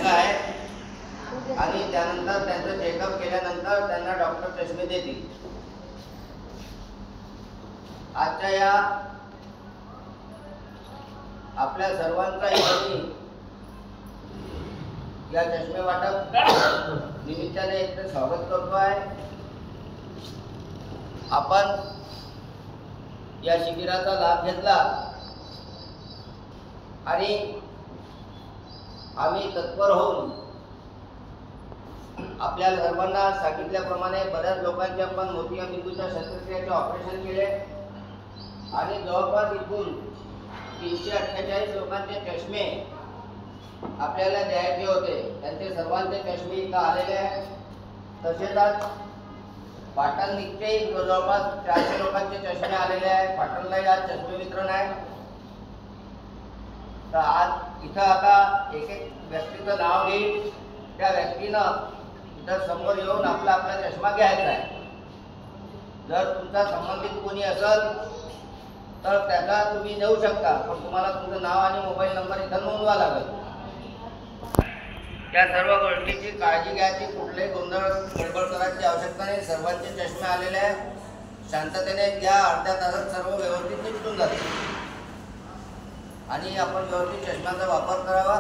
बघायचं आहे आणि त्यानंतर त्यांचं चेकअप केल्यानंतर त्यांना डॉक्टर चष्मे देतील. आजच्या या आपल्या सर्वांचा या चष्मे वाटप निमित्ताने एकतर स्वागत करतो आहे. आपण या शिबिराचा लाभ घेतला आणि आम्ही तत्पर होऊन आपल्या सर्वांना सांगितल्याप्रमाणे बऱ्याच लोकांचे आपण मोतियाबिंदूच्या शस्त्रक्रियेचे ऑपरेशन केले आणि जवळपास इथून 348 लोकांचे चष्मे आपल्याला द्यायचे होते. त्यांचे सर्वांचे चष्मे इथं आलेले आहेत. तसेच आज पाटण निघते जवळपास 400 लोकांचे चष्मे आलेले आहेत. पाटणलाही आज चष्मे वितरण आहे. तर आज इथं आता एक एक व्यक्तीचं नाव घेईल. त्या व्यक्तीनं इथं समोर येऊन आपला चष्मा घ्यायचा आहे. जर तुमचा संबंधित कोणी असेल तर त्याला तुम्ही देऊ शकता, पण तुम्हाला तुमचं नाव आणि मोबाईल नंबर इथं नोंदवा लागेल. त्या सर्व गोष्टीची काळजी घ्यायची. कुठलेही गोंधळ गडबड करायची आवश्यकता नाही. सर्वांचे चष्मे आलेले आहेत. शांततेने घ्या. अर्ध्या तासात सर्व व्यवस्थित निपटून जाते आणि आपण व्यवस्थित चष्म्याचा वापर करावा.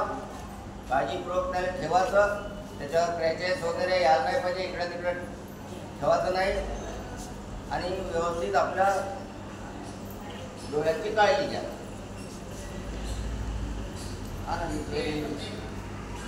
काळजीपूर्वक त्याला ठेवायचं. त्याच्यावर क्रॅचेस वगैरे या काय पाहिजे इकडे तिकडे ठेवायचं नाही आणि व्यवस्थित आपल्या डोळ्याची काळजी घ्या.